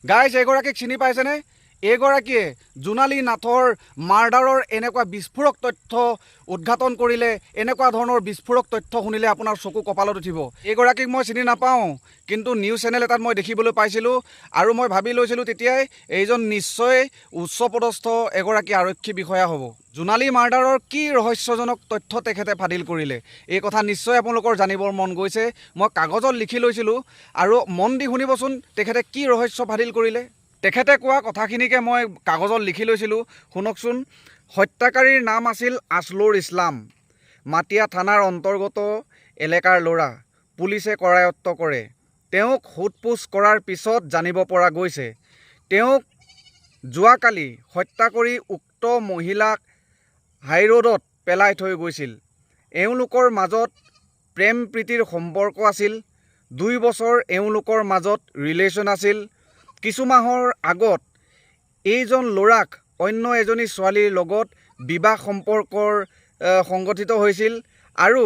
Guys এগৰাকীক চিনি পাইছেনে? এইগৰাকীয়ে জোনালী নাথৰ মাৰ্ডাৰৰ এনেকুৱা বিস্ফোৰক তথ্য উদ্ঘাটন কৰিলে। এনেকুৱা ধৰণৰ বিস্ফোৰক তথ্য শুনিলে আপোনাৰ চকু কপালত উঠিব। এইগৰাকীক মই চিনি নাপাওঁ, কিন্তু নিউজ চেনেল এটাত মই দেখিবলৈ পাইছিলোঁ আৰু মই ভাবি লৈছিলোঁ তেতিয়াই এইজন নিশ্চয় উচ্চপদস্থ এগৰাকী আৰক্ষী বিষয়া হ'ব। জোনালী মাৰ্ডাৰৰ কি ৰহস্যজনক তথ্য তেখেতে ফাদিল কৰিলে, এই কথা নিশ্চয় আপোনালোকৰ জানিবৰ মন গৈছে। মই কাগজত লিখি লৈছিলোঁ আৰু মন দি শুনিবচোন তেখেতে কি ৰহস্য ফাদিল কৰিলে। তেখেতে কোৱা কথাখিনিকে মই কাগজত লিখি লৈছিলোঁ, শুনকচোন। হত্যাকাৰীৰ নাম আছিল আছলুৰ ইছলাম। মাটিয়া থানাৰ অন্তৰ্গত এলেকাৰ ল'ৰা। পুলিচে কৰায়ত্ব কৰে। তেওঁক সোধ-পোছ কৰাৰ পিছত জানিব পৰা গৈছে তেওঁক যোৱাকালি হত্যা কৰি উক্ত মহিলাক হাইৰোডত পেলাই থৈ গৈছিল। এওঁলোকৰ মাজত প্ৰেম প্ৰীতিৰ সম্পৰ্ক আছিল। 2 বছৰ এওঁলোকৰ মাজত ৰিলেশ্যন আছিল। কিছু মাহৰ আগত এইজন ল'ৰাক অন্য এজনী ছোৱালীৰ লগত বিবাহ সম্পৰ্কৰ সংগঠিত হৈছিল আৰু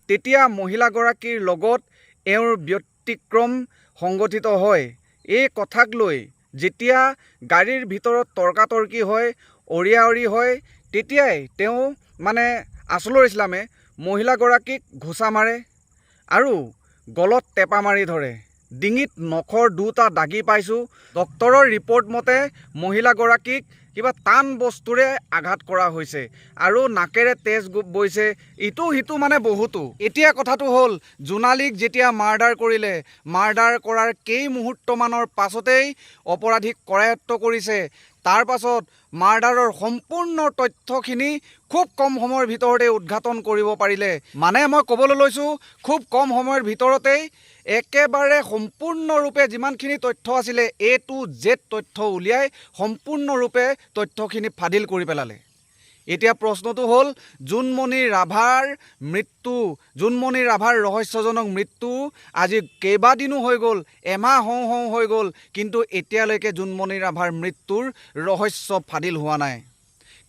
তেতিয়া মহিলাগৰাকীৰ লগত এওঁৰ ব্যতিক্ৰম সংগঠিত হয়। এই কথাক লৈ যেতিয়া গাড়ীৰ ভিতৰত তৰ্কাতৰ্কি হয়, অৰিয়া-অৰি হয়, তেতিয়াই তেওঁ আছলুৰ ইছলামে মহিলাগৰাকীক ঘুচা মাৰে আৰু গলত টেপা মাৰি ধৰে। ডিঙিত নখৰ 2টা দাগি পাইছোঁ। ডক্তৰৰ ৰিপৰ্ট মতে মহিলাগৰাকীক কিবা টান বস্তুৰে আঘাত কৰা হৈছে আৰু নাকেৰে তেজ বৈছে। ইটো সিটো বহুতো। এতিয়া কথাটো হ'ল, জোনালীক যেতিয়া মাৰ্ডাৰ কৰিলে, মাৰ্ডাৰ কৰাৰ কেইমুহূৰ্তমানৰ পাছতেই অপৰাধীক কৰায়ত্ব কৰিছে। তাৰ পাছত মাৰ্ডাৰৰ সম্পূৰ্ণ তথ্যখিনি খুব কম সময়ৰ ভিতৰতে উদ্ঘাটন কৰিব পাৰিলে। মই ক'বলৈ লৈছোঁ, খুব কম সময়ৰ ভিতৰতেই একেবাৰে সম্পূৰ্ণৰূপে যিমানখিনি তথ্য আছিলে A to Z তথ্য উলিয়াই সম্পূৰ্ণৰূপে তথ্যখিনি ফাদিল কৰি পেলালে। এতিয়া প্ৰশ্নটো হ'ল, জোনমণি ৰাভাৰ মৃত্যু, জোনমণি ৰাভাৰ ৰহস্যজনক মৃত্যু আজি কেইবাদিনো হৈ গ'ল, এমাহ হওঁ হৈ গ'ল, কিন্তু এতিয়ালৈকে জোনমণি ৰাভাৰ মৃত্যুৰ ৰহস্য ফাদিল হোৱা নাই।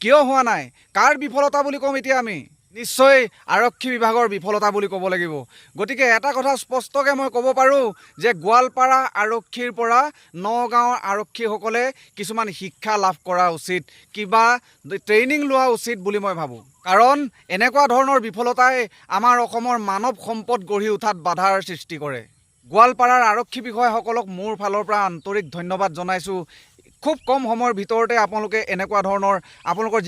কিয় হোৱা নাই? কাৰ বিফলতা বুলি ক'ম এতিয়া আমি? নিশ্চয় আৰক্ষী বিভাগৰ বিফলতা বুলি ক'ব লাগিব। গতিকে এটা কথা স্পষ্টকৈ মই ক'ব পাৰোঁ যে গোৱালপাৰা আৰক্ষীৰ পৰা নগাঁৱৰ আৰক্ষীসকলে কিছুমান শিক্ষা লাভ কৰা উচিত, কিবা ট্ৰেইনিং লোৱা উচিত বুলি মই ভাবোঁ। কাৰণ এনেকুৱা ধৰণৰ বিফলতাই আমাৰ অসমৰ মানৱ সম্পদ গঢ়ি উঠাত বাধাৰ সৃষ্টি কৰে। গোৱালপাৰাৰ আৰক্ষী বিষয়াসকলক মোৰ ফালৰ পৰা আন্তৰিক ধন্যবাদ জনাইছোঁ। খুব কম সময়ৰ ভিতৰতে আপোনালোকে এনেকুৱা ধৰণৰ আপোনালোকৰ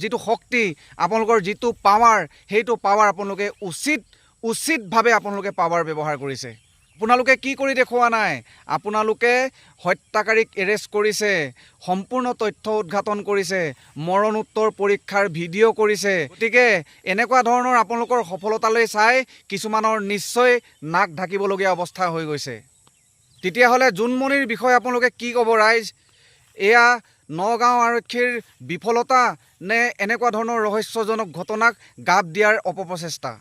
যিটো শক্তি, আপোনালোকৰ যিটো পাৱাৰ, সেইটো পাৱাৰ আপোনালোকে উচিতভাৱে আপোনালোকে পাৱাৰ ব্যৱহাৰ কৰিছে। আপোনালোকে কি কৰি দেখুওৱা নাই? আপোনালোকে হত্যাকাৰীক এৰেষ্ট কৰিছে, সম্পূৰ্ণ তথ্য উদ্ঘাটন কৰিছে, মৰণোত্তৰ পৰীক্ষাৰ ভিডিঅ' কৰিছে। গতিকে এনেকুৱা ধৰণৰ আপোনালোকৰ সফলতালৈ চাই কিছুমানৰ নিশ্চয় নাক ঢাকিবলগীয়া অৱস্থা হৈ গৈছে। তেতিয়াহ'লে জোনমণিৰ বিষয়ে আপোনালোকে কি ক'ব ৰাইজ? এয়া নগাঁও আৰক্ষীৰ বিফলতা নে এনেকুৱা ধৰণৰ ৰহস্যজনক ঘটনাক গাপ দিয়াৰ অপপ্ৰচেষ্টা?